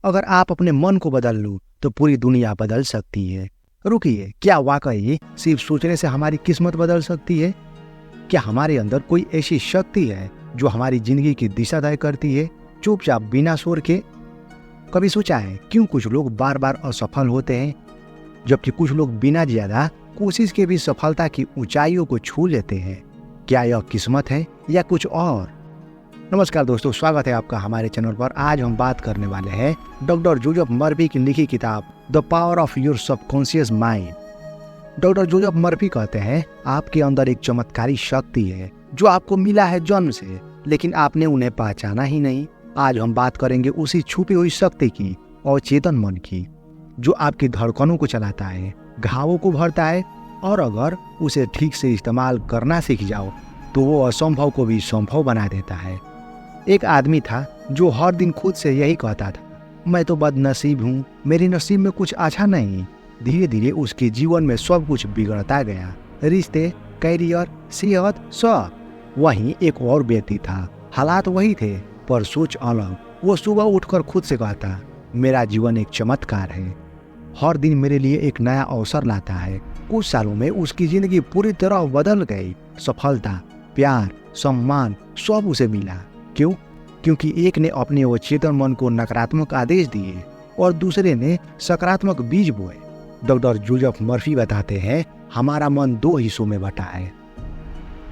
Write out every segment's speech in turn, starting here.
अगर आप अपने मन को बदल लो तो पूरी दुनिया बदल सकती है। रुकिए, क्या वाकई सिर्फ सोचने से हमारी किस्मत बदल सकती है? क्या हमारे अंदर कोई ऐसी शक्ति है जो हमारी जिंदगी की दिशा तय करती है, चुपचाप बिना शोर के? कभी सोचा है क्यों कुछ लोग बार बार असफल होते हैं, जबकि कुछ लोग बिना ज्यादा कोशिश के भी सफलता की ऊंचाइयों को छू लेते हैं? क्या यह किस्मत है या कुछ और? नमस्कार दोस्तों, स्वागत है आपका हमारे चैनल पर। आज हम बात करने वाले हैं डॉक्टर जोसेफ मर्फी की लिखी किताब the power of your subconscious mind. Doctor Joseph Murphy कहते हैं, आपके अंदर एक चमत्कारी शक्ति है जो आपको मिला है जन्म से, लेकिन आपने उन्हें पहचाना ही नहीं। आज हम बात करेंगे उसी छुपी हुई शक्ति की और चेतन मन की, जो आपकी धड़कनों को चलाता है, घावों को भरता है, और अगर उसे ठीक से इस्तेमाल करना सीख जाओ तो वो असंभव को भी संभव बना देता है। एक आदमी था जो हर दिन खुद से यही कहता था, मैं तो बदनसीब हूँ, मेरे नसीब में कुछ अच्छा नहीं। धीरे धीरे उसके जीवन में सब कुछ बिगड़ता गया, रिश्ते, कैरियर, सेहत, सब। वहीं एक और व्यक्ति था, हालात वही थे पर सोच अलग। वो सुबह उठकर खुद से कहता, मेरा जीवन एक चमत्कार है, हर दिन मेरे लिए एक नया अवसर लाता है। कुछ सालों में उसकी जिंदगी पूरी तरह बदल गई। सफलता, प्यार, सम्मान सब उसे मिला। क्यों? क्योंकि एक ने अपने वो चेतन मन को नकारात्मक आदेश दिए और दूसरे ने सकारात्मक बीज बोए। डॉक्टर जोसेफ मर्फी बताते हैं, हमारा मन दो हिस्सों में बटा है,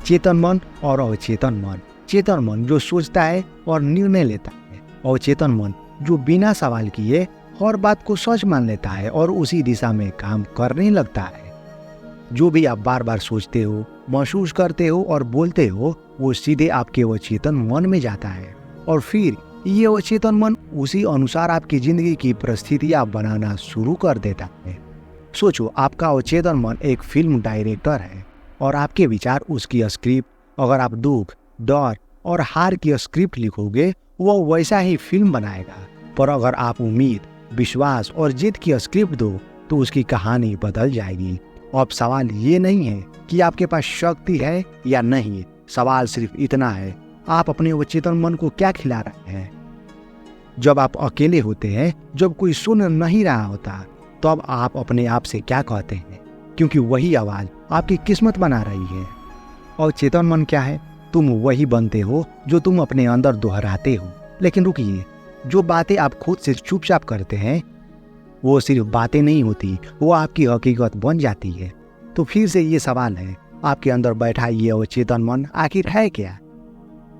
चेतन मन और अवचेतन मन। चेतन मन जो सोचता है और निर्णय लेता है, अवचेतन मन जो बिना सवाल किए हर बात को सच मान लेता है और उसी दिशा में काम करने लगता है। जो भी आप बार बार सोचते हो, महसूस करते हो और बोलते हो, वो सीधे आपके अवचेतन मन में जाता है और फिर ये अवचेतन मन उसी अनुसार आपकी जिंदगी की परिस्थितियां बनाना शुरू कर देता है। सोचो, आपका अवचेतन मन एक फिल्म डायरेक्टर है और आपके विचार उसकी स्क्रिप्ट। अगर आप दुख, डर और हार की स्क्रिप्ट लिखोगे, वो वैसा ही फिल्म बनाएगा। पर अगर आप उम्मीद, विश्वास और जीत की स्क्रिप्ट दो तो उसकी कहानी बदल जाएगी। अब सवाल ये नहीं है कि आपके पास शक्ति है या नहीं, सवाल सिर्फ इतना है, आप अपने अवचेतन मन को क्या खिला रहे हैं। जब आप अकेले होते हैं, जब कोई सुन नहीं रहा होता, तब आप अपने आप से क्या कहते हैं? क्योंकि वही आवाज आपकी किस्मत बना रही है। और चेतन मन क्या है? तुम वही बनते हो जो तुम अपने अंदर दोहराते हो। लेकिन रुकिए, जो बातें आप खुद से चुपचाप करते हैं, वो सिर्फ बातें नहीं होती, वो आपकी हकीकत बन जाती है। तो फिर से ये सवाल है, आपके अंदर बैठा ये अवचेतन मन आखिर है क्या?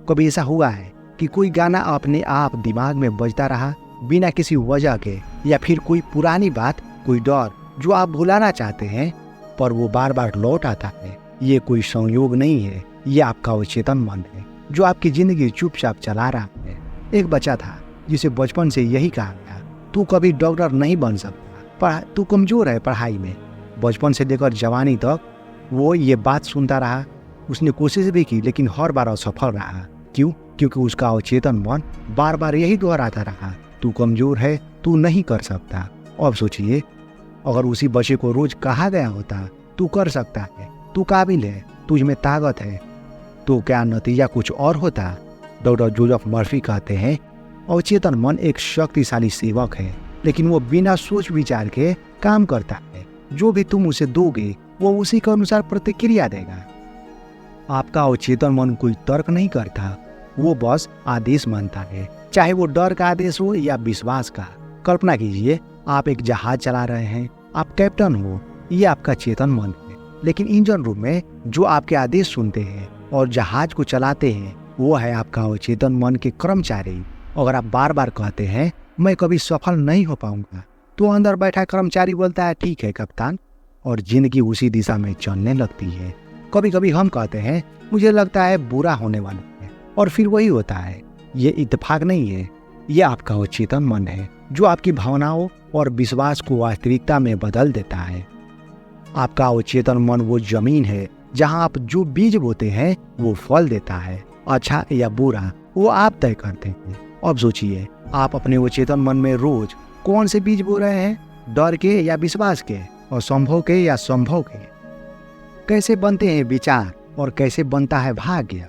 कभी ऐसा हुआ है कि कोई गाना अपने आप दिमाग में बजता रहा बिना किसी वजह के, या फिर कोई पुरानी बात, कोई डर जो आप भुलाना चाहते हैं पर वो बार बार लौट आता है? ये कोई संयोग नहीं है, ये आपका अवचेतन मन है जो आपकी जिंदगी चुपचाप चला रहा है। एक बच्चा था जिसे बचपन से यही कहा गया, तू कभी डॉक्टर नहीं बन सकता, तू कमजोर है पढ़ाई में। बचपन से लेकर जवानी तक वो ये बात सुनता रहा। उसने कोशिश भी की लेकिन हर बार असफल रहा। क्यों? क्योंकि उसका अवचेतन मन बार बार यही दोहराता रहा, तू कमजोर है, तू नहीं कर सकता। अब सोचिए, अगर उसी बच्चे को रोज कहा गया होता, तू कर सकता है, तू काबिल है, तुझ में ताकत है, तो क्या नतीजा कुछ और होता? डॉक्टर जोसेफ मर्फी कहते हैं, अवचेतन मन एक शक्तिशाली सेवक है, लेकिन वो बिना सोच विचार के काम करता है। जो भी तुम उसे दोगे, वो उसी के अनुसार प्रतिक्रिया देगा। आपका अवचेतन मन कोई तर्क नहीं करता, वो बस आदेश मानता है, चाहे वो डर का आदेश हो या विश्वास का। कल्पना कीजिए, आप एक जहाज चला रहे हैं, आप कैप्टन हो, ये आपका चेतन मन है। लेकिन इंजन रूम में जो आपके आदेश सुनते हैं और जहाज को चलाते हैं, वो है आपका अवचेतन मन के कर्मचारी। अगर आप बार बार कहते हैं, मैं कभी सफल नहीं हो पाऊंगा, तो अंदर बैठा कर्मचारी बोलता है, ठीक है कप्तान, और जिंदगी उसी दिशा में चलने लगती है। कभी कभी हम कहते हैं, मुझे लगता है बुरा होने वाला है, और फिर वही होता है। ये इत्तेफाक नहीं है, ये आपका अवचेतन मन है जो आपकी भावनाओं और विश्वास को वास्तविकता में बदल देता है। आपका अवचेतन मन वो जमीन है जहां आप जो बीज बोते हैं वो फल देता है। अच्छा या बुरा वो आप तय करते हैं। अब सोचिए, आप अपने अवचेतन मन में रोज कौन से बीज बो रहे हैं? डर के या विश्वास के? असंभव के या संभव के? कैसे बनते हैं विचार और कैसे बनता है भाग्य?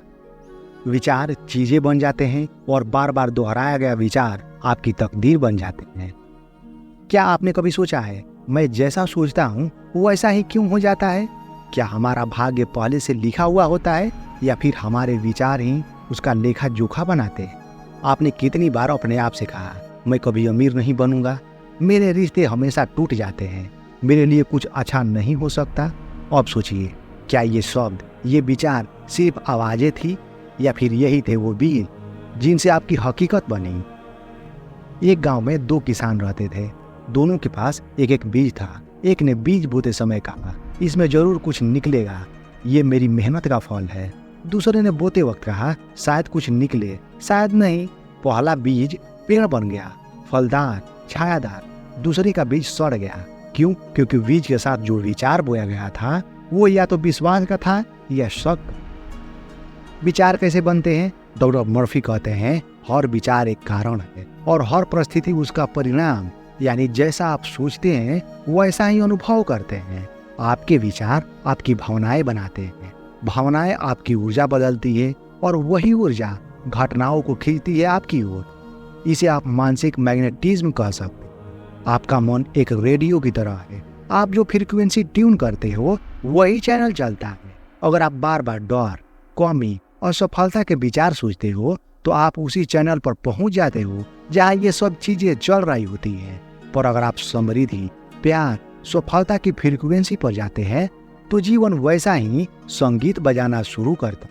विचार चीजें बन जाते हैं और बार बार दोहराया गया विचार आपकी तकदीर बन जाते हैं। क्या आपने कभी सोचा है, मैं जैसा सोचता हूँ वैसा ही क्यों हो जाता है? क्या हमारा भाग्य पहले से लिखा हुआ होता है या फिर हमारे विचार ही उसका लेखा जोखा बनाते हैं? आपने कितनी बार अपने आप से कहा, मैं कभी अमीर नहीं बनूंगा, मेरे रिश्ते हमेशा टूट जाते हैं, मेरे लिए कुछ अच्छा नहीं हो सकता। अब सोचिए, क्या ये शब्द, ये विचार सिर्फ आवाजें थी या फिर यही थे वो बीज जिनसे आपकी हकीकत बनी? एक गांव में दो किसान रहते थे। दोनों के पास एक एक बीज था। एक ने बीज बोते समय कहा, इसमें जरूर कुछ निकलेगा, ये मेरी मेहनत का फल है। दूसरे ने बोते वक्त कहा, शायद कुछ निकले, शायद नहीं। पहला बीज पेड़ बन गया, फलदार, छायादार। दूसरे का बीज सड़ गया। क्यों? क्योंकि बीज के साथ जो विचार बोया गया था वो या तो विश्वास का था या शक। विचार कैसे बनते हैं? डॉक्टर मर्फी कहते हैं, हर विचार एक कारण है और हर परिस्थिति उसका परिणाम। यानी जैसा आप सोचते हैं वैसा ही अनुभव करते हैं। आपके विचार आपकी भावनाएं बनाते हैं, भावनाएं आपकी ऊर्जा बदलती है और वही ऊर्जा घटनाओं को खींचती है आपकी ओर। इसे आप मानसिक मैग्नेटिज्म कह सकते हैं। आपका मन एक रेडियो की तरह है, आप जो फ्रीक्वेंसी ट्यून करते हो वही चैनल चलता है। अगर आप बार बार डर, कमी और सफलता के विचार सोचते हो तो आप उसी चैनल पर पहुंच जाते हो जहां ये सब चीजें चल रही होती हैं। पर अगर आप समृद्धि, प्यार, सफलता की फ्रीक्वेंसी पर जाते हैं तो जीवन वैसा ही संगीत बजाना शुरू करता।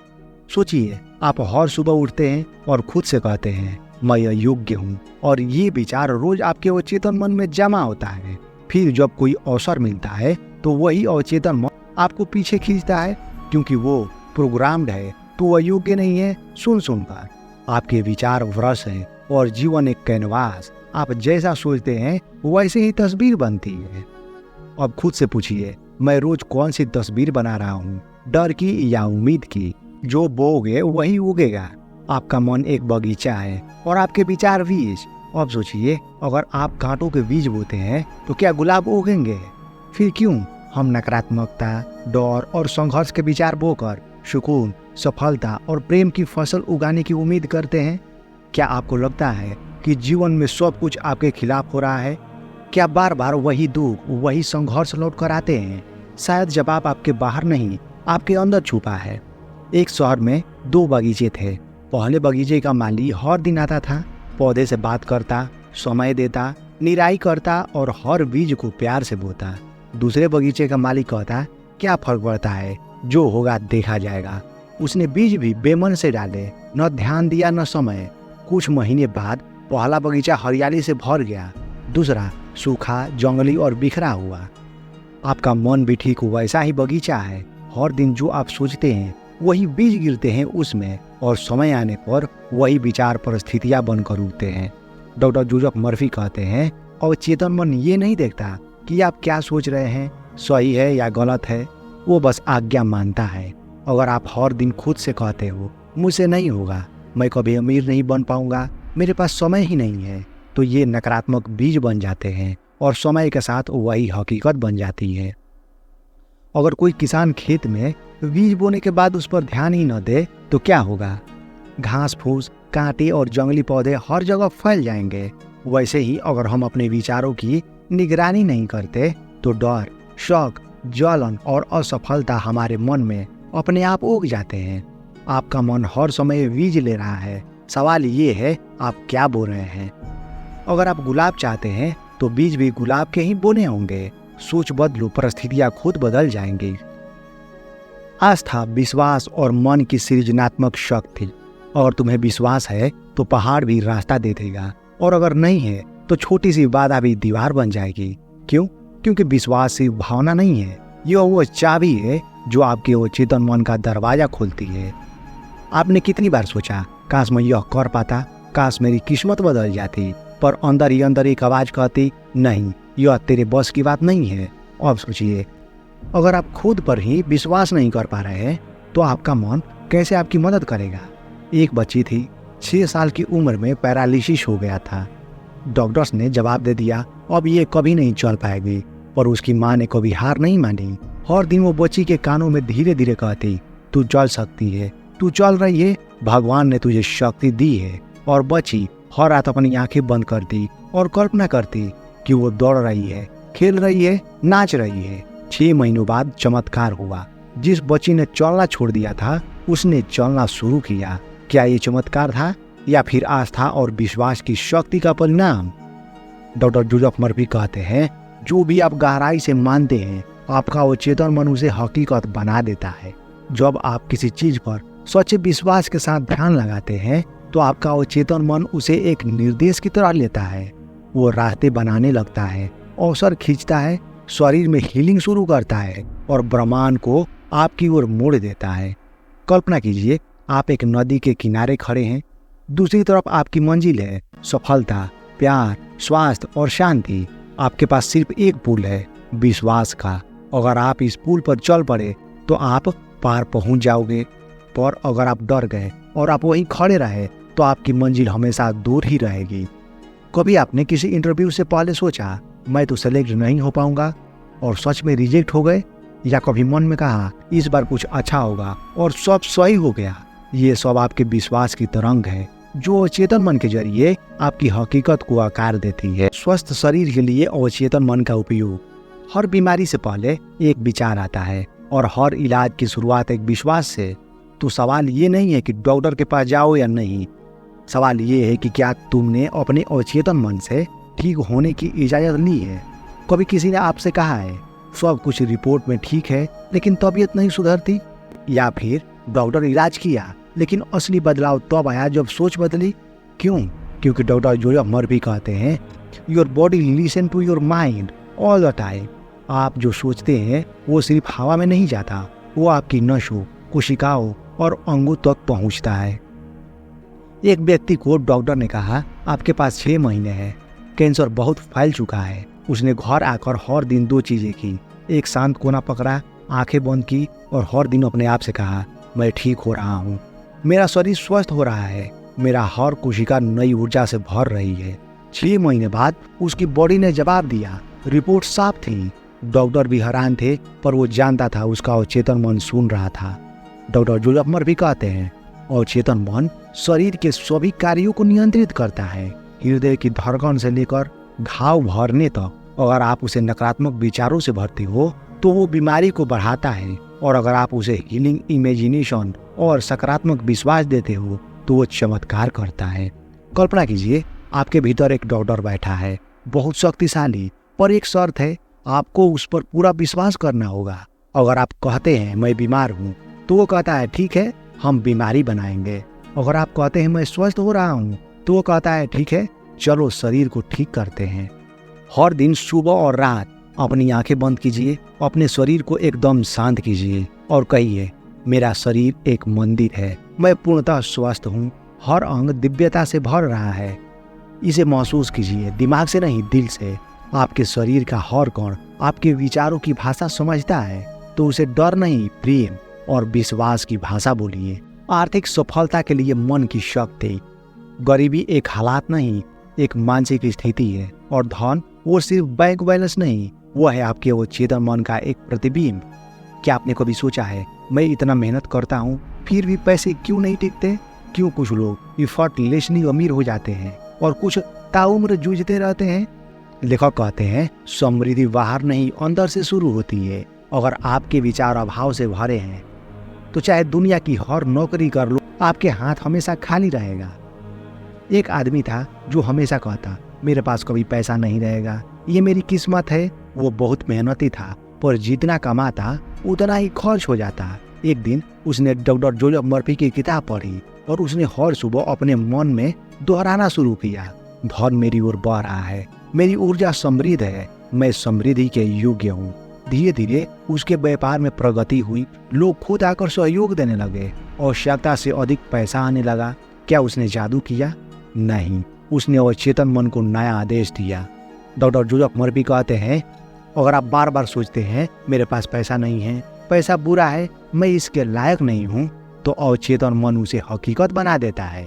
सोचिए, आप हर सुबह उठते हैं और खुद से कहते हैं, मैं योग्य हूँ, और ये विचार रोज आपके अवचेतन मन में जमा होता है। फिर जब कोई अवसर मिलता है तो वही अवचेतन मन आपको पीछे खींचता है, क्योंकि वो प्रोग्राम्ड है तो वह योग्य नहीं है सुन सुनकर। आपके विचार ब्रश है और जीवन एक कैनवास। आप जैसा सोचते हैं वैसे ही तस्वीर बनती है। अब खुद से पूछिए, मैं रोज कौन सी तस्वीर बना रहा हूँ, डर की या उम्मीद की? जो बोओगे वही उगेगा। आपका मन एक बगीचा है और आपके विचार बीज। अब सोचिए, अगर आप कांटों के बीज बोते हैं तो क्या गुलाब उगेंगे? फिर क्यों हम नकारात्मकता, डर और संघर्ष के विचार बोकर सुकून, सफलता और प्रेम की फसल उगाने की उम्मीद करते हैं? क्या आपको लगता है कि जीवन में सब कुछ आपके खिलाफ हो रहा है? क्या बार बार वही दुख, वही संघर्ष लौट कर आते हैं? शायद जवाब आपके बाहर नहीं, आपके अंदर छुपा है। एक शहर में दो बगीचे थे। पहले बगीचे का माली हर दिन आता था, पौधे से बात करता, समय देता, निराई करता और हर बीज को प्यार से बोता। दूसरे बगीचे का मालिक कहता, क्या फर्क पड़ता है, जो होगा देखा जाएगा। उसने बीज भी बेमन से डाले, न ध्यान दिया न समय। कुछ महीने बाद पहला बगीचा हरियाली से भर गया, दूसरा सूखा, जंगली और बिखरा हुआ। आपका मन भी ठीक वैसा ही बगीचा है। हर दिन जो आप सोचते हैं वही बीज गिरते हैं उसमें, और समय आने पर वही विचार परिस्थितियां बनकर उठते हैं। डॉक्टर जोसेफ मर्फी कहते हैं, अवचेतन मन ये नहीं देखता कि आप क्या सोच रहे हैं, सही है या गलत है, वो बस आज्ञा मानता है। अगर आप हर दिन खुद से कहते हो, मुझसे नहीं होगा, मैं कभी अमीर नहीं बन पाऊंगा, मेरे पास समय ही नहीं है, तो ये नकारात्मक बीज बन जाते हैं और समय के साथ वही हकीकत बन जाती है। अगर कोई किसान खेत में बीज बोने के बाद उस पर ध्यान ही न दे तो क्या होगा? घास फूस, कांटे और जंगली पौधे हर जगह फैल जाएंगे। वैसे ही अगर हम अपने विचारों की निगरानी नहीं करते तो डर, शक, जलन और असफलता हमारे मन में अपने आप उग जाते हैं। आपका मन हर समय बीज ले रहा है। सवाल ये है, आप क्या बो रहे हैं? अगर आप गुलाब चाहते हैं तो बीज भी गुलाब के ही बोने होंगे। सोच बदलो, परिस्थितियां खुद बदल जाएंगी। आस्था, विश्वास और मन की सृजनात्मक शक्ति। और तुम्हें विश्वास है तो पहाड़ भी रास्ता दे देगा, और अगर नहीं है तो छोटी सी बाधा भी दीवार बन जाएगी। क्यों? क्योंकि विश्वास सिर्फ भावना नहीं है, यह वो चाबी है जो आपके अवचेतन मन का दरवाजा खोलती है। आपने कितनी बार सोचा, काश मैं यह कर पाता, काश मेरी किस्मत बदल जाती, पर अंदर ही अंदर एक आवाज कहती, नहीं, यह तेरे बस की बात नहीं है। अब सोचिए, अगर आप खुद पर ही विश्वास नहीं कर पा रहे हैं तो आपका मन कैसे आपकी मदद करेगा? एक बच्ची थी, 6 साल की उम्र में पैरालिसिस हो गया था। डॉक्टर्स ने जवाब दे दिया, अब ये कभी नहीं चल पाएगी, पर उसकी माँ ने कभी हार नहीं मानी। हर दिन वो बच्ची के कानों में धीरे धीरे कहती, तू चल सकती है, तू चल रही है, भगवान ने तुझे शक्ति दी है और बची हर रात अपनी आंखें बंद करती और कल्पना करती कि वो दौड़ रही है, खेल रही है, नाच रही है। 6 महीनों बाद चमत्कार हुआ। जिस बच्ची ने चलना छोड़ दिया था उसने चलना शुरू किया। क्या ये चमत्कार था या फिर आस्था और विश्वास की शक्ति का परिणाम? डॉक्टर जोसेफ मर्फी कहते हैं, जो भी आप गहराई से मानते हैं आपका अवचेतन मन उसे हकीकत बना देता है। जब आप किसी चीज पर सच्चे विश्वास के साथ ध्यान लगाते हैं तो आपका अवचेतन मन उसे एक निर्देश की तरह लेता है। वो रास्ते बनाने लगता है, अवसर खींचता है, शरीर में हीलिंग शुरू करता है और ब्रह्मांड को आपकी ओर मोड़ देता है। कल्पना कीजिए, आप एक नदी के किनारे खड़े हैं। दूसरी तरफ आपकी मंजिल है, सफलता, प्यार, स्वास्थ्य और शांति। आपके पास सिर्फ एक पुल है, विश्वास का। अगर आप इस पुल पर चल पड़े तो आप पार पहुंच जाओगे, पर अगर आप डर गए और आप वहीं खड़े रहे तो आपकी मंजिल हमेशा दूर ही रहेगी। कभी आपने किसी इंटरव्यू से पहले सोचा मैं तो सेलेक्ट नहीं हो पाऊंगा और सच में रिजेक्ट हो गए? या कभी मन में कहा इस बार कुछ अच्छा होगा और सब सही हो गया? ये सब आपके विश्वास की तरंग है जो अवचेतन मन के जरिए आपकी हकीकत को आकार देती है। स्वस्थ शरीर के लिए अवचेतन मन का उपयोग। हर बीमारी से पहले एक विचार आता है और हर इलाज की शुरुआत एक विश्वास से। तो सवाल ये नहीं है कि डॉक्टर के पास जाओ या नहीं, सवाल ये है कि क्या तुमने अपने अवचेतन मन से ठीक होने की इजाजत ली है? कभी किसी ने आपसे कहा है सब कुछ रिपोर्ट में ठीक है लेकिन तबीयत नहीं सुधरती? या फिर डॉक्टर इलाज किया लेकिन असली बदलाव तब आया जब सोच बदली? क्यों? क्योंकि डॉक्टर जोसेफ मर्फी कहते हैं, your body listen to your mind all the time. आप जो सोचते हैं वो सिर्फ हवा में नहीं जाता, वो आपकी नसों, कोशिकाओं और अंगों तक पहुंचता है। एक व्यक्ति को डॉक्टर ने कहा आपके पास 6 महीने हैं, कैंसर बहुत फैल चुका है। उसने घर आकर हर दिन 2 चीजें की, एक शांत कोना पकड़ा, आंखें बंद की और हर दिन अपने आप से कहा मैं ठीक हो रहा हूँ, मेरा शरीर स्वस्थ हो रहा है, मेरा हर कोशिका नई ऊर्जा से भर रही है। 6 महीने बाद उसकी बॉडी ने जवाब दिया, रिपोर्ट साफ थी। डॉक्टर भी हैरान थे पर वो जानता था उसका अवचेतन मन सुन रहा था। डॉक्टर जोसेफ मर्फी कहते हैं, अवचेतन मन शरीर के सभी कार्यों को नियंत्रित करता है, हृदय की धड़कन से लेकर घाव भरने तक। अगर आप उसे नकारात्मक विचारों से भरते हो तो वो बीमारी को बढ़ाता है, और अगर आप उसे हीलिंग इमेजिनेशन और सकारात्मक विश्वास देते हो तो वो चमत्कार करता है। कल्पना कीजिए आपके भीतर एक डॉक्टर बैठा है, बहुत शक्तिशाली, पर एक शर्त है, आपको उस पर पूरा विश्वास करना होगा। अगर आप कहते हैं मैं बीमार हूँ तो वो कहता है ठीक है हम बीमारी बनाएंगे। अगर आप कहते हैं मैं स्वस्थ हो रहा हूँ तो वो कहता है ठीक है चलो शरीर को ठीक करते हैं। हर दिन सुबह और रात अपनी आंखें बंद कीजिए, अपने शरीर को एकदम शांत कीजिए और कहिए मेरा शरीर एक मंदिर है, मैं पूर्णतः स्वस्थ हूँ, हर अंग दिव्यता से भर रहा है। इसे महसूस कीजिए, दिमाग से नहीं दिल से। आपके शरीर का हर कण आपके विचारों की भाषा समझता है, तो उसे डर नहीं प्रेम और विश्वास की भाषा बोलिए। आर्थिक सफलता के लिए मन की शक्ति। गरीबी एक हालात नहीं, एक मानसिक स्थिति है, और धन वो सिर्फ बैंक बैलेंस नहीं, वो है आपके अवचेतन मन का एक प्रतिबिंब। क्या आपने कभी सोचा है मैं इतना मेहनत करता हूँ फिर भी पैसे क्यों नहीं टिकते? क्यों कुछ लोग इफर्टलेसली अमीर हो जाते हैं और कुछ ताउम्र जूझते रहते हैं? लेखक कहते हैं समृद्धि बाहर नहीं अंदर से शुरू होती है। अगर आपके विचार अभाव से भरे हैं तो चाहे दुनिया की हर नौकरी कर लो, आपके हाथ हमेशा खाली रहेगा। एक आदमी था जो हमेशा कहता मेरे पास कभी पैसा नहीं रहेगा, ये मेरी किस्मत है। वो बहुत मेहनती था पर जितना कमाता उतना ही खर्च हो जाता। एक दिन उसने डॉक्टर जोसेफ मर्फी की किताब पढ़ी और उसने हर सुबह अपने मन में दोहराना शुरू किया, धन मेरी ओर बह रहा है, मेरी ऊर्जा समृद्ध है, मैं समृद्धि के योग्य हूँ। धीरे धीरे उसके व्यापार में प्रगति हुई, लोग खुद आकर सहयोग देने लगे, आवश्यकता से अधिक पैसा आने लगा। क्या उसने जादू किया? नहीं, उसने अवचेतन मन को नया आदेश दिया। डॉक्टर जोसेफ मर्फी कहते हैं अगर आप बार बार सोचते हैं मेरे पास पैसा नहीं है, पैसा बुरा है, मैं इसके लायक नहीं हूँ, तो अवचेतन मन उसे हकीकत बना देता है।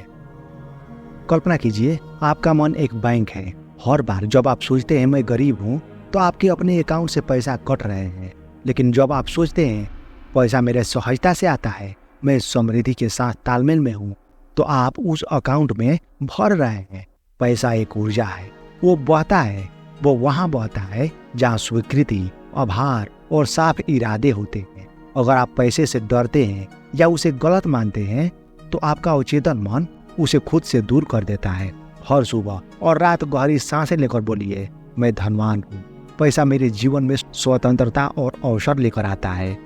कल्पना कीजिए आपका मन एक बैंक है। हर बार जब आप सोचते हैं मैं गरीब हूँ तो आपके अपने अकाउंट से पैसा कट रहे हैं, लेकिन जब आप सोचते हैं पैसा मेरे सहजता से आता है, मैं समृद्धि के साथ तालमेल में हूँ, तो आप उस अकाउंट में भर रहे हैं। पैसा एक ऊर्जा है, वो बहता है, वो वहाँ बहता है जहाँ स्वीकृति, आभार और साफ इरादे होते हैं। अगर आप पैसे से डरते हैं या उसे गलत मानते हैं तो आपका अवचेतन मन उसे खुद से दूर कर देता है। हर सुबह और रात गहरी सांसें लेकर बोलिए, मैं धनवान हूँ। पैसा मेरे जीवन में स्वतंत्रता और अवसर लेकर आता है।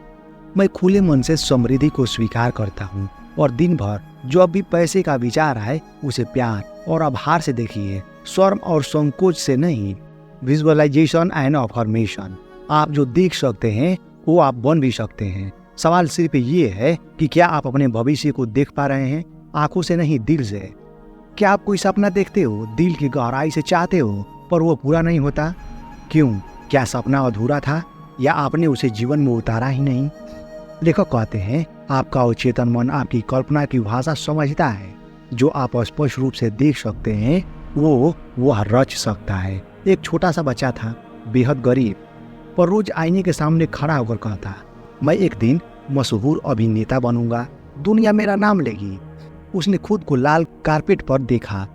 मैं खुले मन से समृद्धि को स्वीकार करता हूँ और दिन भर जब भी पैसे का विचार आए उसे प्यार और आभार से देखिए, शर्म और संकोच से नहीं। Visualisation and affirmation. आप जो देख सकते हैं वो आप बन भी सकते हैं। सवाल सिर्फ ये है कि क्या आप अपने भविष्य को देख पा रहे हैं, आंखों से नहीं, दिल से। क्या आप कोई सपना देखते हो, दिल की गहराई से चाहते हो, पर वो पूरा नहीं होता? क्यों? क्या सपना अधूरा था या आपने उसे जीवन में उतारा ही नहीं? लेखक कहते हैं, आपका अवचेतन मन आपकी कल्पना की भाषा समझता है। जो आप स्पष्ट रूप से देख सकते हैं वो रच सकता है। एक छोटा सा बच्चा था, बेहद गरीब, पर रोज आईने के सामने खड़ा होकर कहता, मैं एक दिन मशहूर अभिनेता बनूंगा, दुनिया मेरा नाम लेगी। उसने खुद को लाल कारपेट पर देखा,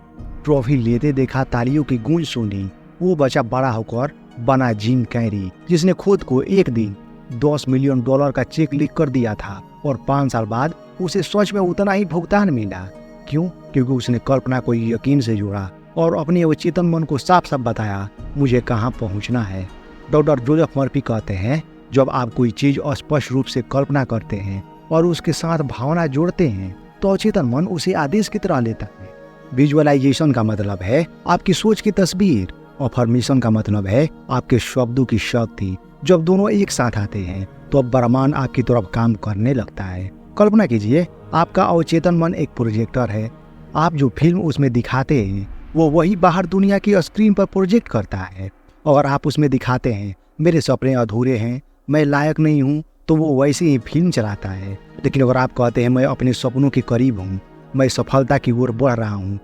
ट्रॉफी लेते देखा, तालियों की गूंज सुनी। वो बच्चा बड़ा होकर बना जिम कैरी, जिसने खुद को एक दिन $10 मिलियन का चेक लिख कर दिया था और 5 साल बाद उसे सच में उतना ही भुगतान मिला। क्यों? क्योंकि उसने कल्पना को यकीन से जोड़ा और अपने अवचेतन मन को साफ साफ बताया, मुझे कहाँ पहुँचना है। डॉक्टर जोसेफ मर्फी कहते हैं, जब आप कोई चीज स्पष्ट रूप से कल्पना करते हैं और उसके साथ भावना जोड़ते हैं तो अवचेतन मन उसे आदेश की तरह लेता है। विजुअलाइजेशन का मतलब है आपकी सोच की तस्वीर, अफर्मेशन का मतलब है आपके शब्दों की शक्ति। जब दोनों एक साथ आते हैं तो अब ब्रह्मांड आपकी तरफ काम करने लगता है। कल्पना कीजिए, आपका अवचेतन मन एक प्रोजेक्टर है। आप जो फिल्म उसमें दिखाते हैं वो वही बाहर दुनिया की स्क्रीन पर प्रोजेक्ट करता है। अगर आप उसमें दिखाते हैं, मेरे सपने अधूरे हैं, मैं लायक नहीं हूँ, तो वो वैसे ही फिल्म चलाता है। लेकिन अगर आप कहते हैं, मैं अपने सपनों के करीब हूँ, मैं सफलता की ओर बढ़ रहा हूँ,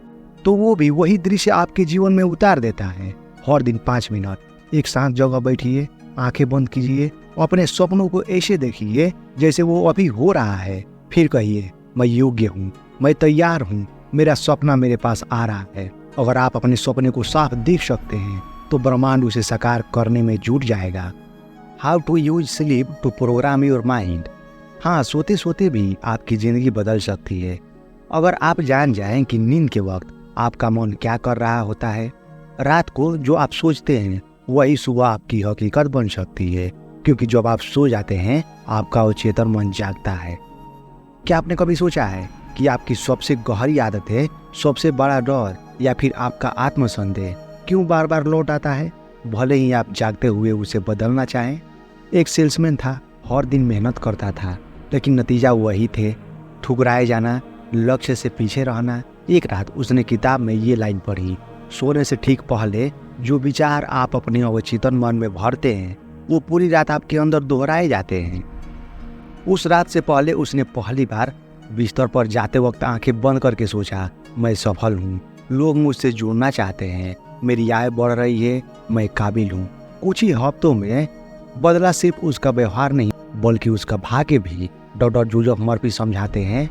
तो वो भी वही दृश्य आपके जीवन में उतार देता है। हर दिन 5 मिनट एक शांत जगह बैठिए, आंखें बंद कीजिए, अपने सपनों को ऐसे देखिए जैसे वो अभी हो रहा है। फिर कहिए, मैं योग्य हूँ, मैं तैयार हूँ, मेरा सपना मेरे पास आ रहा है। अगर आप अपने सपने को साफ देख सकते हैं तो ब्रह्मांड उसे साकार करने में जुट जाएगा। How to use sleep to program your mind. हाँ, सोते सोते भी आपकी जिंदगी बदल सकती है। अगर आप जान जाएं कि नींद के वक्त आपका मन क्या कर रहा होता है, रात को जो आप सोचते हैं वही सुबह आपकी हकीकत बन सकती है। क्योंकि जब आप सो जाते हैं आपका अवचेतन मन जागता है। क्या आपने कभी सोचा है कि आपकी सबसे गहरी आदत है, सबसे बड़ा डर या फिर आपका आत्मसंदेह क्यों बार बार लौट आता है, भले ही आप जागते हुए उसे बदलना चाहें? एक सेल्समैन था, हर दिन मेहनत करता था, लेकिन नतीजा वही थे, ठुकराए जाना, लक्ष्य से पीछे रहना। एक रात उसने किताब में ये लाइन पढ़ी, सोने से ठीक पहले जो विचार आप अपने अवचेतन मन में भरते हैं वो पूरी रात आपके अंदर दोहराए जाते हैं। उस रात से पहले उसने पहली बार बिस्तर पर जाते वक्त आंखें बंद करके सोचा, मैं सफल हूँ, लोग मुझसे जुड़ना चाहते हैं, मेरी आय बढ़ रही है, मैं काबिल हूँ। कुछ ही हफ्तों में बदला सिर्फ उसका व्यवहार नहीं बल्कि उसका भाग्य भी। डॉक्टर जोसेफ मर्फी समझाते हैं,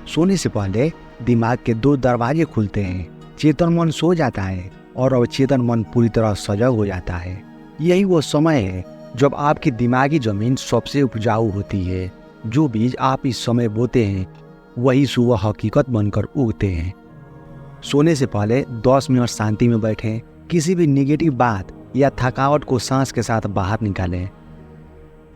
सोने से पहले दिमाग के 2 दरवाजे खुलते हैं, चेतन मन सो जाता है और अवचेतन मन पूरी तरह सजग हो जाता है। यही वो समय है जब आपकी दिमागी जमीन सबसे उपजाऊ होती है। जो बीज आप इस समय बोते हैं वही सुबह हकीकत बनकर उगते हैं। सोने से पहले 10 मिनट शांति में बैठें, किसी भी निगेटिव बात या थकावट को सांस के साथ बाहर निकालें।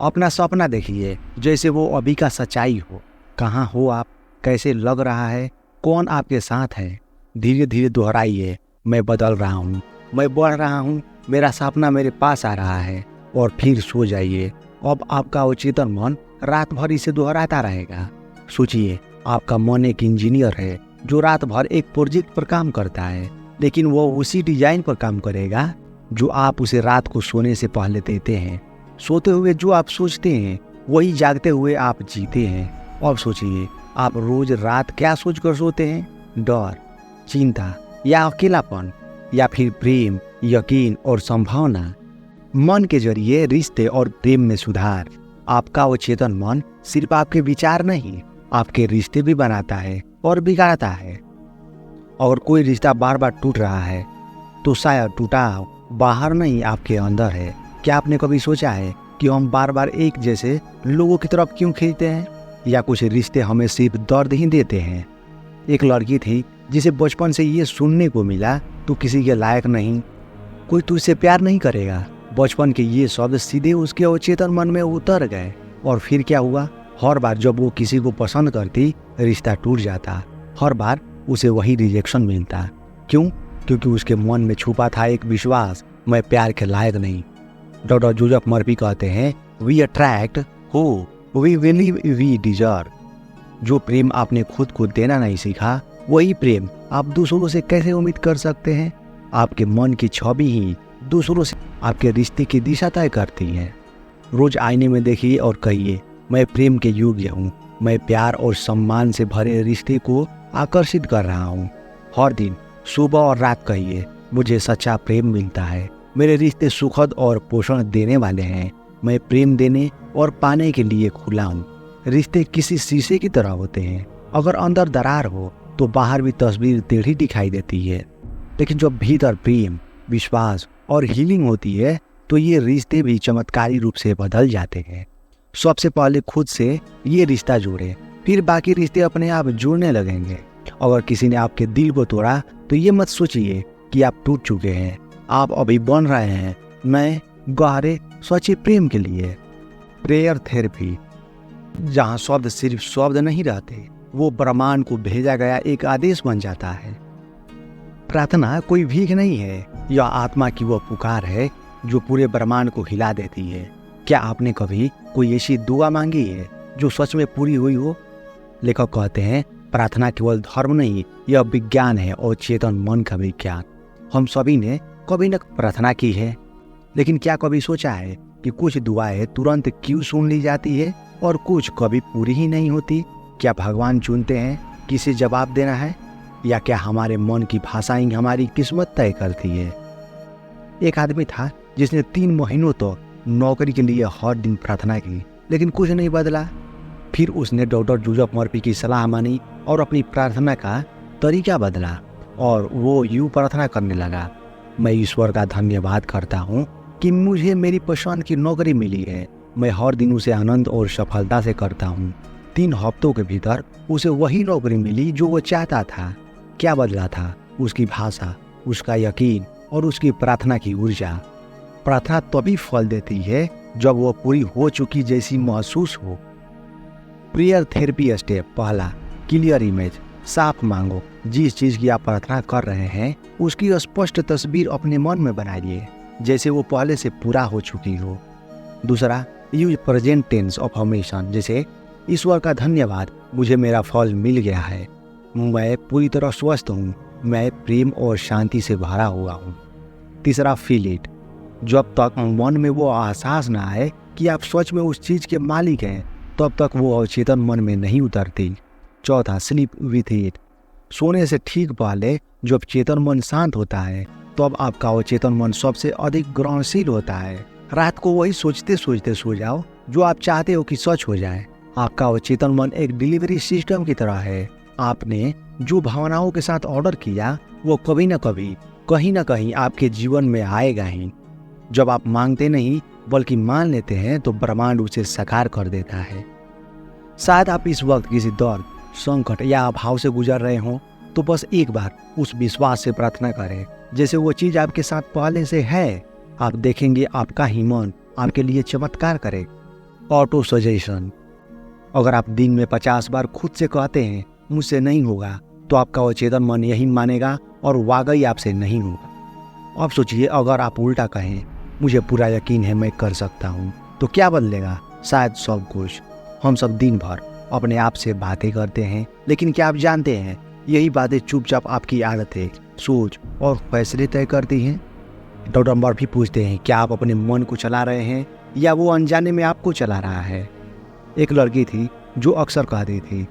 अपना सपना देखिए जैसे वो अभी का सच्चाई हो। कहाँ हो आप, कैसे लग रहा है, कौन आपके साथ है। धीरे धीरे दोहराइए, मैं बदल रहा हूँ, मैं बढ़ रहा हूँ, मेरा सपना मेरे पास आ रहा है, और फिर सो जाइए। अब आपका अवचेतन मन रात भर इसे दोहराता रहेगा। सोचिए, आपका मन एक इंजीनियर है जो रात भर एक प्रोजेक्ट पर काम करता है, लेकिन वो उसी डिजाइन पर काम करेगा जो आप उसे रात को सोने से पहले देते हैं। सोते हुए जो आप सोचते हैं वही जागते हुए आप जीते हैं। अब सोचिए, आप रोज रात क्या सोचकर सोते हैं? डर, चिंता या अकेलापन, या फिर प्रेम, यकीन और संभावना। मन के जरिए रिश्ते और प्रेम में सुधार। आपका अवचेतन मन सिर्फ आपके विचार नहीं, आपके रिश्ते भी बनाता है और बिगाड़ता है। और कोई रिश्ता बार बार टूट रहा है तो शायद टूटा बाहर नहीं आपके अंदर है। क्या आपने कभी सोचा है कि हम बार बार एक जैसे लोगों की तरफ क्यों खींचते हैं, या कुछ रिश्ते हमें सिर्फ दर्द ही देते हैं। एक लड़की थी जिसे बचपन से ये सुनने को मिला तू किसी के लायक नहीं, कोई तुझसे प्यार नहीं करेगा। बचपन के ये शब्द सीधे उसके अचेतन मन में उतर गए। और फिर क्या हुआ, हर बार जब वो किसी को पसंद करती रिश्ता टूट जाता। हर बार उसे वही रिजेक्शन मिलता। क्यों? क्योंकि उसके मन में छुपा था एक विश्वास, मैं प्यार के लायक नहीं। डॉक्टर जोसेफ मर्फी कहते हैं, we attract who we believe we deserve. जो प्रेम आपने खुद को देना नहीं सीखा, वही प्रेम आप दूसरों से कैसे उम्मीद कर सकते हैं। आपके मन की छवि ही दूसरों से आपके रिश्ते की दिशा तय करती है। रोज आईने में देखिए और कहिए, मैं प्रेम के योग्य हूँ, मैं प्यार और सम्मान से भरे रिश्ते को आकर्षित कर रहा हूँ। हर दिन सुबह और रात कहिए, मुझे सच्चा प्रेम मिलता है, मेरे रिश्ते सुखद और पोषण देने वाले हैं, मैं प्रेम देने और पाने के लिए खुला हूँ। रिश्ते किसी शीशे की तरह होते हैं, अगर अंदर दरार हो तो बाहर भी तस्वीर टेढ़ी दिखाई देती है, लेकिन जब भीतर प्रेम, विश्वास और हीलिंग होती है तो ये रिश्ते भी चमत्कारी रूप से बदल जाते हैं। सबसे पहले खुद से ये रिश्ता जोड़े, फिर बाकी रिश्ते अपने आप जुड़ने लगेंगे। अगर किसी ने आपके दिल को तोड़ा तो ये मत सोचिए कि आप टूट चुके हैं, आप अभी बन रहे हैं नए गहरे सच्चे प्रेम के लिए। प्रेयर थेरेपी, जहाँ शब्द सिर्फ शब्द नहीं रहते, वो ब्रह्मांड को भेजा गया एक आदेश बन जाता है। प्रार्थना कोई भीख नहीं है, यह आत्मा की वो पुकार है जो पूरे ब्रह्मांड को हिला देती है। क्या आपने कभी कोई ऐसी दुआ मांगी है जो सच में पूरी हुई हो? लेखक कहते हैं, प्रार्थना केवल धर्म नहीं, यह विज्ञान है और चेतन मन का विज्ञान। हम सभी ने कभी न प्रार्थना की है, लेकिन क्या कभी सोचा है कि कुछ दुआएं तुरंत क्यों सुन ली जाती है और कुछ कभी पूरी ही नहीं होती? क्या भगवान चुनते हैं किसे जवाब देना है, या क्या हमारे मन की भाषा ही हमारी किस्मत तय करती है? एक आदमी था जिसने 3 महीनों तक नौकरी के लिए हर दिन प्रार्थना की, लेकिन कुछ नहीं बदला। फिर उसने डॉक्टर जोसेफ मर्फी की सलाह मानी और अपनी प्रार्थना का तरीका बदला, और वो यूं प्रार्थना करने लगा, मैं ईश्वर का धन्यवाद करता हूँ कि मुझे मेरी पसंद की नौकरी मिली है, मैं हर दिन उसे आनंद और सफलता से करता हूँ। 3 हफ्तों के भीतर उसे वही नौकरी मिली जो वो चाहता था। क्या बदला था? उसकी भाषा, उसका यकीन और उसकी प्रार्थना की ऊर्जा। प्रार्थना तभी फल देती है जब वो पूरी हो चुकी जैसी महसूस हो। प्रेयर थेरेपी स्टेप पहला, क्लियर इमेज, साफ मांगो। जिस चीज की आप प्रार्थना कर रहे हैं उसकी स्पष्ट तस्वीर अपने मन में बनाइए, जैसे वो पहले से पूरा हो चुकी हो। दूसरा, यूज प्रेजेंट टेंस अफर्मेशन, जैसे ईश्वर का धन्यवाद, मुझे मेरा फल मिल गया है, मैं पूरी तरह स्वस्थ हूँ, मैं प्रेम और शांति से भरा हुआ हूँ। तीसरा, फील इट, जब तक मन में वो एहसास ना आए कि आप सच में उस चीज के मालिक हैं, तब तक वो अवचेतन मन में नहीं उतरती। चौथा, स्लीप विथ इट, सोने से ठीक पहले जब चेतन मन शांत होता है तब आपका अवचेतन मन सबसे अधिक ग्रहणशील होता है। रात को वही सोचते सोचते सो जाओ जो आप चाहते हो कि सच हो जाए। आपका अवचेतन मन एक डिलीवरी सिस्टम की तरह है। आपने जो भावनाओं के साथ ऑर्डर किया वो कभी न कभी कहीं ना कहीं आपके जीवन में आएगा ही। जब आप मांगते नहीं बल्कि मान लेते हैं तो ब्रह्मांड उसे साकार कर देता है। शायद आप इस वक्त किसी दर्द, संकट या अभाव से गुजर रहे हो, तो बस एक बार उस विश्वास से प्रार्थना करें जैसे वो चीज आपके साथ पहले से है। आप देखेंगे आपका ही मन आपके लिए चमत्कार करे। ऑटो सजेशन, अगर आप दिन में 50 बार खुद से कहते हैं मुझसे नहीं होगा, तो आपका अवचेतन मन यही मानेगा और वाकई आपसे नहीं होगा। अब सोचिए, अगर आप उल्टा कहें मुझे पूरा यकीन है मैं कर सकता हूँ, तो क्या बदलेगा? शायद सब कुछ। हम सब दिन भर अपने आप से बातें करते हैं, लेकिन क्या आप जानते हैं यही बातें चुपचाप आपकी आदतें, सोच और फैसले तय करती हैं? डॉक्टर मर्फी पूछते हैं, क्या आप अपने मन को चला रहे हैं या वो अनजाने में आपको चला रहा है? एक लड़की थी जो अक्सर कहती थी,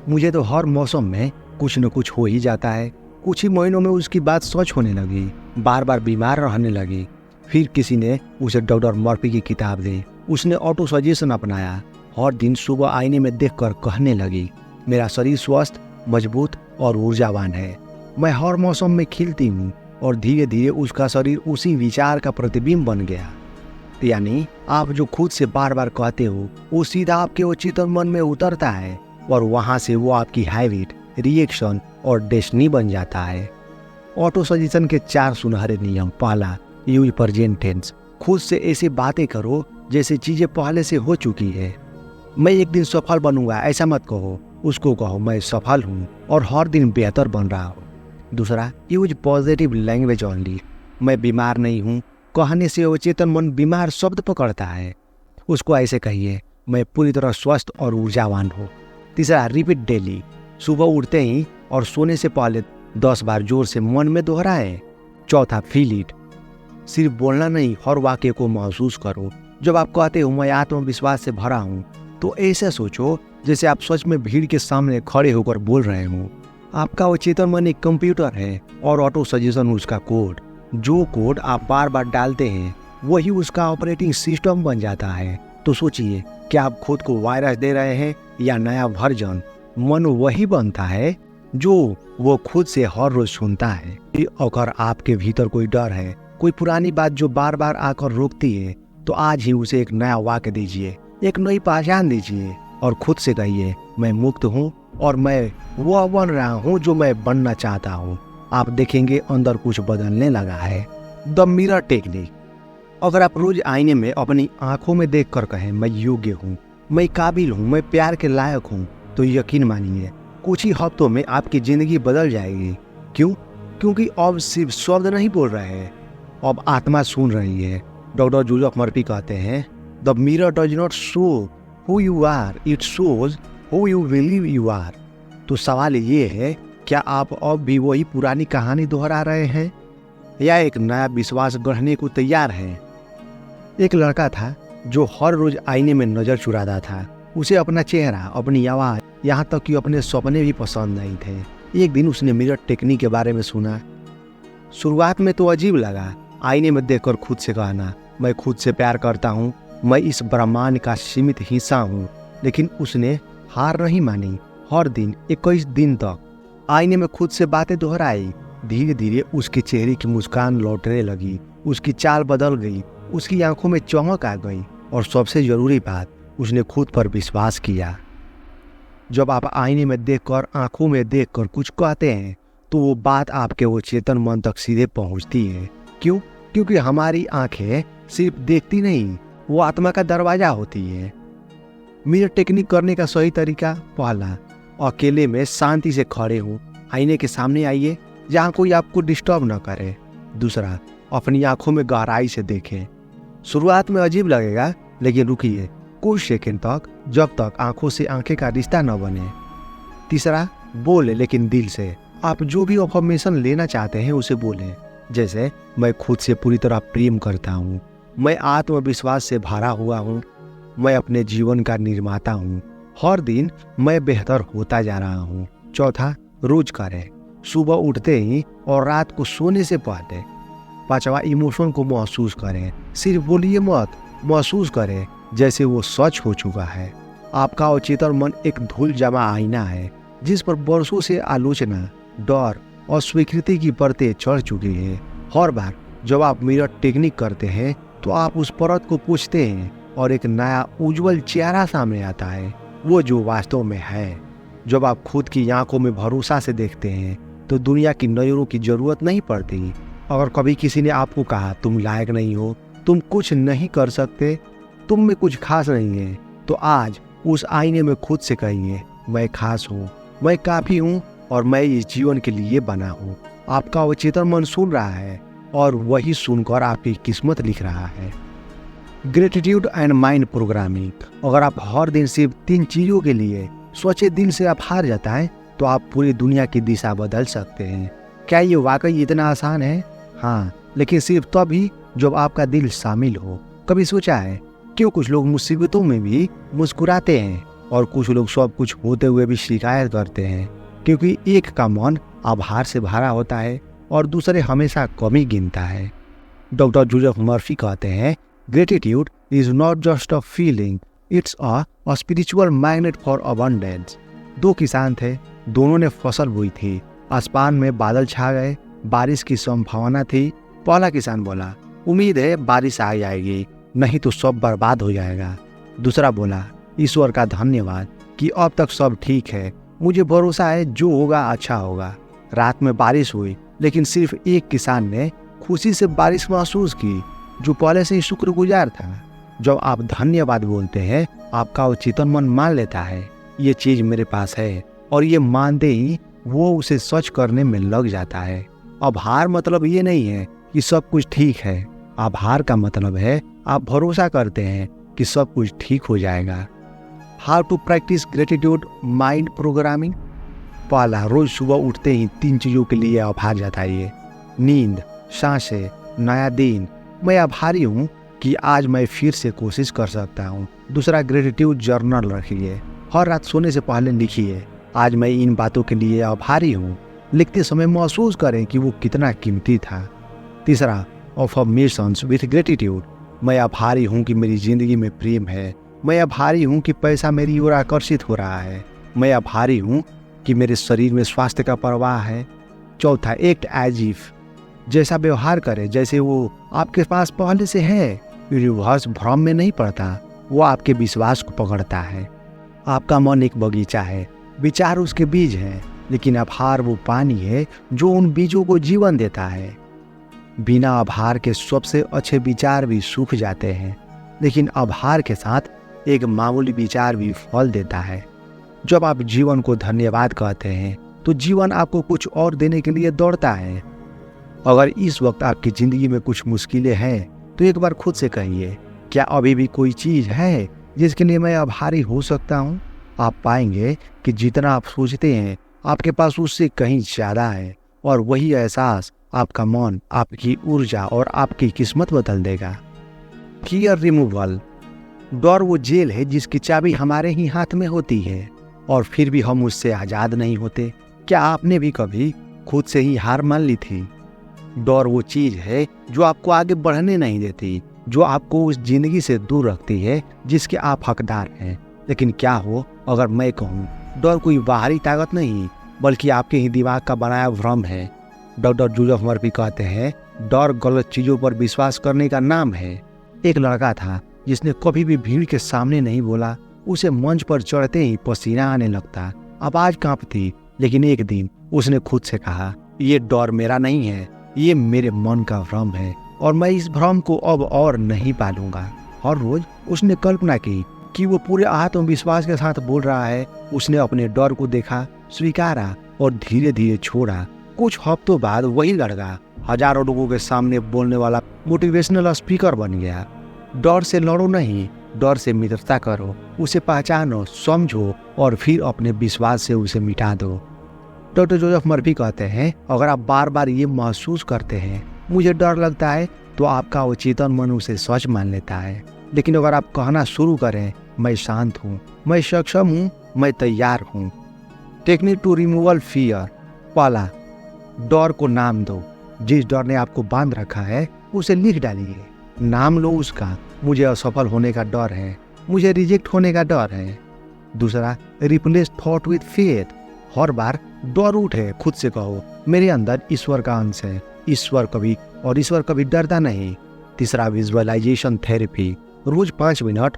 मुझे तो हर मौसम में कुछ न कुछ हो ही जाता है। कुछ ही महीनों में उसकी बात सच होने लगी, बार बार बीमार रहने लगी। फिर किसी ने उसे डॉक्टर मर्फी की किताब दी, उसने ऑटो सजेशन अपनाया, हर दिन सुबह आईने में देखकर कहने लगी, मेरा शरीर स्वस्थ, मजबूत और ऊर्जावान है। मैं हर मौसम में खिलती हूँ और धीरे धीरे उसका शरीर उसी विचार का प्रतिबिंब बन गया। यानी आप जो खुद से बार बार कहते हो वो सीधा आपके अचेतन मन में उतरता है और वहां से वो आपकी हैबिट, रिएक्शन और डेस्टिनी बन जाता है। ऑटो सजेशन के 4 सुनहरे नियम। पहला, यूज प्रेजेंट टेंस। खुद से ऐसी बातें करो जैसे चीजें पहले से हो चुकी है। मैं एक दिन सफल बनूंगा ऐसा मत कहो, उसको कहो मैं सफल हूँ और हर दिन बेहतर बन रहा हूँ। दूसरा, यूज पॉजिटिव लैंग्वेज ओनली। मैं बीमार नहीं हूँ कहने से अचेतन मन बीमार शब्द पकड़ता है। उसको ऐसे कहिए, मैं पूरी तरह स्वस्थ और ऊर्जावान हूँ। तीसरा, रिपीट डेली। सुबह उठते ही और सोने से पहले 10 बार जोर से मन में दोहराएं। चौथा, फील इट। सिर्फ बोलना नहीं, हर वाक्य को महसूस करो। जब आप कहते हो मैं आत्मविश्वास से भरा हूँ, तो ऐसे सोचो जैसे आप सच में भीड़ के सामने खड़े होकर बोल रहे हो। आपका अचेतन मन एक कंप्यूटर है और ऑटो सजेशन उसका कोड। जो कोड आप बार बार डालते हैं वही उसका ऑपरेटिंग सिस्टम बन जाता है। तो सोचिए, क्या आप खुद को वायरस दे रहे हैं या नया वर्जन? मन वही बनता है जो वो खुद से हर रोज सुनता है। अगर आपके भीतर कोई डर है, कोई पुरानी बात जो बार बार आकर रोकती है, तो आज ही उसे एक नया वाक्य दीजिए, एक नई पहचान दीजिए और खुद से कहिए, मैं मुक्त हूँ और मैं वह बन रहा हूँ जो मैं बनना चाहता हूँ। आप देखेंगे अंदर कुछ बदलने लगा है। The mirror technique. अगर आप रोज आईने में अपनी आंखों में देखकर कहें मैं योग्य हूँ, मैं काबिल हूँ, मैं प्यार के लायक हूँ, तो यकीन मानिए कुछ ही हफ्तों में आपकी जिंदगी बदल जाएगी। क्यों? क्योंकि अब सिर्फ शब्द नहीं बोल रहे हैं, अब आत्मा सुन रही है। डॉक्टर जोसेफ मर्फी कहते हैं, the mirror does not show who you are, it shows who you believe you are. तो सवाल ये है, क्या आप अब भी वही पुरानी कहानी दोहरा रहे हैं या एक नया विश्वास गढ़ने को तैयार हैं? एक लड़का था जो हर रोज आईने में नजर चुराता था। उसे अपना चेहरा, अपनी आवाज, यहाँ तक कि अपने सपने भी पसंद नहीं थे। एक दिन उसने मिरर टेक्निक के बारे में सुना। शुरुआत में तो अजीब लगा, आईने में देखकर खुद से कहना मैं खुद से प्यार करता हूँ, मैं इस ब्रह्मांड का सीमित हिस्सा हूँ। लेकिन उसने हार नहीं मानी। हर दिन 21 दिन तक आईने में खुद से बातें दोहराई। धीरे धीरे उसके चेहरे की मुस्कान लौटने लगी, उसकी चाल बदल गई, उसकी आंखों में चमक आ गई और सबसे जरूरी बात, उसने खुद पर विश्वास किया। जब आप आईने में देखकर, आंखों में देखकर कुछ कहते हैं तो वो बात आपके वो चेतन मन तक सीधे पहुंचती है। क्यों? क्योंकि हमारी आंखें सिर्फ देखती नहीं, वो आत्मा का दरवाजा होती है। मिरर टेक्निक करने का सही तरीका, पहला, अकेले में शांति से खड़े हो, आईने के सामने आइए जहाँ कोई आपको डिस्टर्ब न करे। दूसरा, अपनी आंखों में गहराई से देखें। शुरुआत में अजीब लगेगा, लेकिन रुकिए कुछ सेकंड तक, जब तक आंखों से आंखें का रिश्ता न बने। तीसरा, बोले लेकिन दिल से। आप जो भी इंफॉर्मेशन लेना चाहते हैं उसे बोलें, जैसे मैं खुद से पूरी तरह प्रेम करता हूँ, मैं आत्मविश्वास से भरा हुआ हूँ, मैं अपने जीवन का निर्माता हूँ, हर दिन मैं बेहतर होता जा रहा हूँ। चौथा, रोज करें, सुबह उठते ही और रात को सोने से पहले। पांचवा, इमोशन को महसूस करें, सिर्फ बोलिए मत, महसूस करें जैसे वो सच हो चुका है। आपका अचेतन मन एक धूल जमा आईना है जिस पर वर्षों से आलोचना, डर और स्वीकृति की परतें चढ़ चुकी है। हर बार जब आप मिरर टेक्निक करते हैं तो आप उस परत को पूछते हैं और एक नया उज्जवल चेहरा सामने आता है, वो जो वास्तव में है। जब आप खुद की आंखों में भरोसा से देखते हैं तो दुनिया की नजरों की जरूरत नहीं पड़ती। अगर कभी किसी ने आपको कहा तुम लायक नहीं हो, तुम कुछ नहीं कर सकते, तुम में कुछ खास नहीं है, तो आज उस आईने में खुद से कहिए मैं खास हूँ, मैं काफी हूँ और मैं इस जीवन के लिए बना हूँ। आपका अवचेतन मन सुन रहा है और वही सुनकर आपकी किस्मत लिख रहा है। Gratitude and mind programming. अगर आप हर दिन सिर्फ 3 चीजों के लिए सोचे दिल से आप हार जाता है तो आप पूरी दुनिया की दिशा बदल सकते हैं। क्या ये वाकई इतना आसान है? हाँ, लेकिन सिर्फ तभी जब आपका दिल शामिल हो। कभी सोचा है क्यों कुछ लोग मुसीबतों में भी मुस्कुराते हैं और कुछ लोग सब कुछ होते हुए भी शिकायत करते हैं? क्योंकि एक का मन आभार से भरा होता है और दूसरे हमेशा कमी गिनता है। डॉक्टर जोसेफ मर्फी कहते हैं, gratitude is not just a feeling, it's a spiritual magnet for abundance. दो किसान थे, दोनों ने फसल बोई थी। आसमान में बादल छा गए, बारिश की संभावना थी। पहला किसान बोला, उम्मीद है बारिश आ जाएगी, नहीं तो सब बर्बाद हो जाएगा। दूसरा बोला, ईश्वर का धन्यवाद कि अब तक सब ठीक है, मुझे भरोसा है जो होगा अच्छा होगा। रात में बारिश हुई, लेकिन सिर्फ एक किसान ने खुशी से बारिश महसूस की, जो पहले से ही शुक्रगुजार था। जब आप धन्यवाद बोलते हैं, आपका अवचेतन मन मान लेता है ये चीज मेरे पास है, और ये मानते ही वो उसे सच करने में लग जाता है। आभार मतलब ये नहीं है कि सब कुछ ठीक है। आभार का मतलब है आप भरोसा करते हैं कि सब कुछ ठीक हो जाएगा। How to practise gratitude mind programming. पहला, रोज सुबह उठते ही 3 चीजों के लिए आभार जताइए। नींद, सांसें, नया दिन। मैं आभारी हूँ कि आज मैं फिर से कोशिश कर सकता हूँ। दूसरा, ग्रेटिट्यूड जर्नल रखिए। हर रात सोने से पहले लिखिए, आज मैं इन बातों के लिए आभारी हूँ। लिखते समय महसूस करें कि वो कितना कीमती था। तीसरा, अफर्मेशंस विथ ग्रेटिट्यूड। मैं आभारी हूँ कि मेरी जिंदगी में प्रेम है। मैं आभारी हूँ कि पैसा मेरी ओर आकर्षित हो रहा है। मैं आभारी हूँ कि मेरे शरीर में स्वास्थ्य का प्रवाह है। चौथा, एक्ट एज इफ। जैसा व्यवहार करें जैसे वो आपके पास पहले से है। यूनिवर्स भ्रम में नहीं पड़ता, वो आपके विश्वास को पकड़ता है। आपका मन एक बगीचा है, विचार उसके बीज हैं, लेकिन आभार वो पानी है जो उन बीजों को जीवन देता है। बिना आभार के सबसे अच्छे विचार भी सूख जाते हैं, लेकिन आभार के साथ एक मामूली विचार भी फल देता है। जब आप जीवन को धन्यवाद कहते हैं तो जीवन आपको कुछ और देने के लिए दौड़ता है। अगर इस वक्त आपकी जिंदगी में कुछ मुश्किलें हैं तो एक बार खुद से कहिए, क्या अभी भी कोई चीज है जिसके लिए मैं आभारी हो सकता हूँ? आप पाएंगे कि जितना आप सोचते हैं आपके पास उससे कहीं ज्यादा है, और वही एहसास आपका मन, आपकी ऊर्जा और आपकी किस्मत बदल देगा। Fear removal. डर वो जेल है जिसकी चाबी हमारे ही हाथ में होती है, और फिर भी हम उससे आजाद नहीं होते। क्या आपने भी कभी खुद से ही हार मान ली थी? डर वो चीज है जो आपको आगे बढ़ने नहीं देती, जो आपको उस जिंदगी से दूर रखती है जिसके आप हकदार हैं। लेकिन क्या हो अगर मैं कहूँ, डर कोई बाहरी ताकत नहीं बल्कि आपके ही दिमाग का बनाया भ्रम है। डॉक्टर जोसेफ मर्फी कहते हैं, डर गलत चीजों पर विश्वास करने का नाम है। एक लड़का था जिसने कभी भी भीड़ के सामने नहीं बोला। उसे मंच पर चढ़ते ही पसीना आने लगता, आवाज कांपती। लेकिन एक दिन उसने खुद से कहा, ये डर मेरा नहीं है, ये मेरे मन का भ्रम है, और मैं इस भ्रम को अब और नहीं पालूंगा। हर रोज उसने कल्पना की कि वो पूरे आत्मविश्वास के साथ बोल रहा है। उसने अपने डर को देखा, स्वीकारा और धीरे धीरे छोड़ा। कुछ हफ्तों बाद वही लड़का हजारों लोगों के सामने बोलने वाला मोटिवेशनल स्पीकर बन गया। डर से लड़ो नहीं, डर से मित्रता करो, उसे पहचानो, समझो और फिर अपने विश्वास से उसे मिटा दो। डॉक्टर जोसेफ मर्फी कहते हैं, अगर आप बार बार ये महसूस करते हैं मुझे डर लगता है, तो आपका अवचेतन मन उसे सच मान लेता है। लेकिन अगर आप कहना शुरू करें, मैं शांत हूँ, मैं सक्षम हूँ, मैं तैयार हूँ। Technique to removal fear. पहला, डर को नाम दो। जिस डर ने आपको बांध रखा है उसे लिख डालिए। नाम लो उसका, मुझे असफल होने का डर है, मुझे रिजेक्ट होने का डर है। दूसरा, रिप्लेस थॉट विथ फेथ। हर बार डर उठे खुद से कहो, मेरे अंदर ईश्वर का अंश है, ईश्वर कभी डरता नहीं। तीसरा, विजुअलाइजेशन थेरेपी। रोज 5 मिनट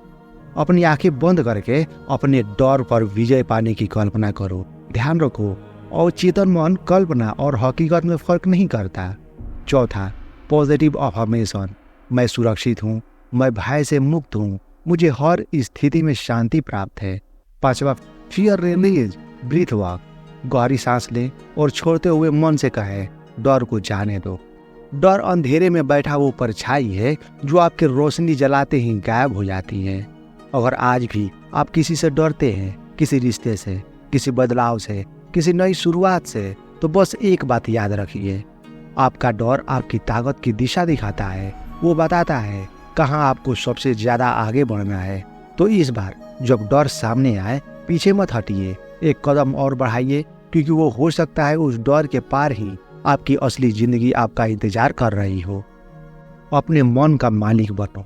अपनी आंखें बंद करके अपने डर पर विजय पाने की कल्पना करो। ध्यान रखो, अवचेतन मन कल्पना और हकीकत में फर्क नहीं करता। चौथा, पॉजिटिव अफर्मेशन। मैं सुरक्षित हूँ, मैं भय से मुक्त हूँ, मुझे हर स्थिति में शांति प्राप्त है। पांचवा, फियर रिलीज ब्रीथ वर्क। गहरी सांस ले और छोड़ते हुए मन से कहे, डर को जाने दो। डर अंधेरे में बैठा वो परछाई है जो आपके रोशनी जलाते ही गायब हो जाती है। अगर आज भी आप किसी से डरते हैं, किसी रिश्ते से, किसी बदलाव से, किसी नई शुरुआत से, तो बस एक बात याद रखिए, आपका डर आपकी ताकत की दिशा दिखाता है। वो बताता है कहाँ आपको सबसे ज्यादा आगे बढ़ना है। तो इस बार जब डर सामने आए, पीछे मत हटिए, एक कदम और बढ़ाइए, क्योंकि वो हो सकता है उस डर के पार ही आपकी असली जिंदगी आपका इंतजार कर रही हो। अपने मन का मालिक बनो।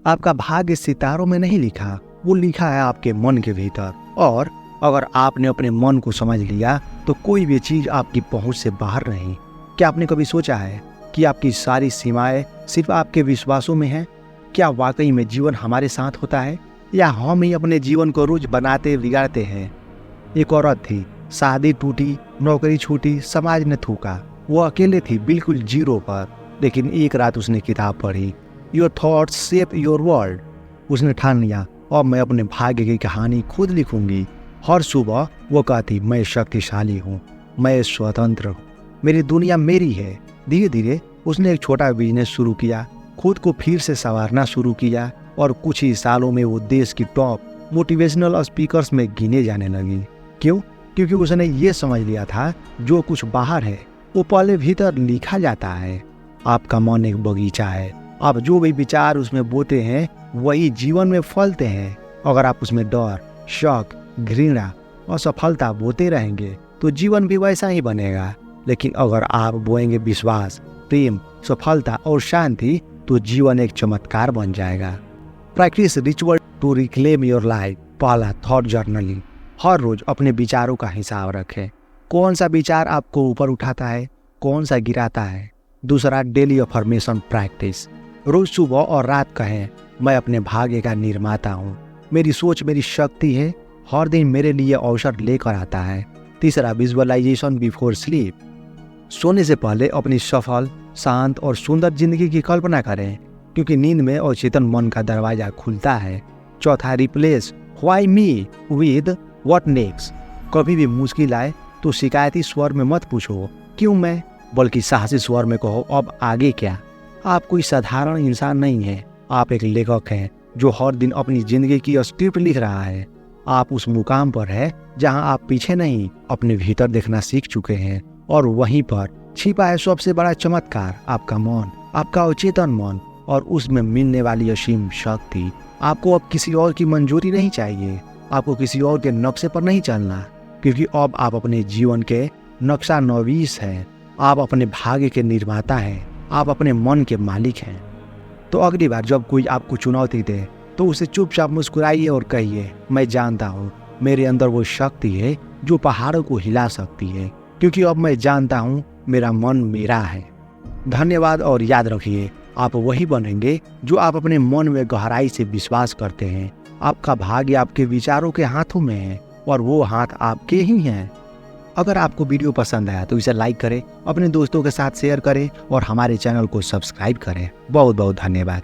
आपका भाग्य सितारों में नहीं लिखा, वो लिखा है आपके मन के भीतर। और अगर आपने अपने मन को समझ लिया तो कोई भी चीज आपकी पहुंच से बाहर नहीं। क्या आपने कभी सोचा है कि आपकी सारी सीमाएं सिर्फ आपके विश्वासों में हैं? क्या वाकई में जीवन हमारे साथ होता है या हम ही अपने जीवन को रोज बनाते बिगाड़ते हैं? एक औरत थी, शादी टूटी, नौकरी छूटी, समाज ने थूका। वो अकेले थी, बिल्कुल जीरो पर। लेकिन एक रात उसने किताब पढ़ी, your thoughts shape your world. उसने ठान लिया, अब मैं अपने भाग्य की कहानी खुद लिखूंगी। हर सुबह वो कहती, मैं शक्तिशाली हूँ, मैं स्वतंत्र हूँ, मेरी दुनिया मेरी है। धीरे धीरे उसने एक छोटा बिजनेस शुरू किया, खुद को फिर से संवारना शुरू किया और कुछ ही सालों में वो देश की टॉप मोटिवेशनल स्पीकर्स में गिने जाने लगी। क्यों? क्योंकि उसने ये समझ लिया था जो कुछ बाहर है वो पहले भीतर लिखा जाता है। आपका मन एक बगीचा है, आप जो भी विचार उसमें बोते हैं वही जीवन में फलते हैं। अगर आप उसमें डर, शक, घृणा, असफलता बोते रहेंगे तो जीवन भी वैसा ही बनेगा। लेकिन अगर आप बोएंगे विश्वास, प्रेम, सफलता और शांति तो जीवन एक चमत्कार बन जाएगा। Practice ritual to reclaim your life. पहला, थॉट जर्नलिंग। हर रोज अपने विचारों का हिसाब रखें। कौन सा विचार आपको ऊपर उठाता है, कौन सा गिराता है। दूसरा, डेली अफर्मेशन प्रैक्टिस। रोज सुबह और रात कहें, मैं अपने भाग्य का निर्माता हूँ, मेरी सोच मेरी शक्ति है, हर दिन मेरे लिए अवसर लेकर आता है। तीसरा, विजुअलाइजेशन बिफोर स्लीप। सोने से पहले अपनी सफल, शांत और सुंदर जिंदगी की कल्पना करें, क्योंकि नींद में अचेतन मन का दरवाजा खुलता है। चौथा, replace why me with what next. कभी भी मुश्किल आए तो शिकायती स्वर में मत पूछो क्यों मैं, बल्कि साहसी स्वर में कहो अब आगे क्या। आप कोई साधारण इंसान नहीं है, आप एक लेखक हैं जो हर दिन अपनी जिंदगी की स्क्रिप्ट लिख रहा है। आप उस मुकाम पर है जहां आप पीछे नहीं अपने भीतर देखना सीख चुके हैं, और वहीं पर छिपा है सबसे बड़ा चमत्कार, आपका मन, आपका अचेतन मन और उसमें मिलने वाली असीम शक्ति। आपको अब किसी और की मंजूरी नहीं चाहिए, आपको किसी और के नक्शे पर नहीं चलना, क्योंकि अब आप अपने जीवन के नक्शा नवीस हैं। आप अपने भाग्य के निर्माता हैं, आप अपने मन के मालिक हैं। तो अगली बार जब कोई आपको चुनौती दे तो उसे चुपचाप मुस्कुराइए और कहिए, मैं जानता हूँ मेरे अंदर वो शक्ति है जो पहाड़ों को हिला सकती है, क्योंकि अब मैं जानता हूँ मेरा मन मेरा है। धन्यवाद, और याद रखिए, आप वही बनेंगे जो आप अपने मन में गहराई से विश्वास करते हैं। आपका भाग्य आपके विचारों के हाथों में है और वो हाथ आपके ही हैं। अगर आपको वीडियो पसंद आया तो इसे लाइक करें, अपने दोस्तों के साथ शेयर करें और हमारे चैनल को सब्सक्राइब करें। बहुत बहुत धन्यवाद।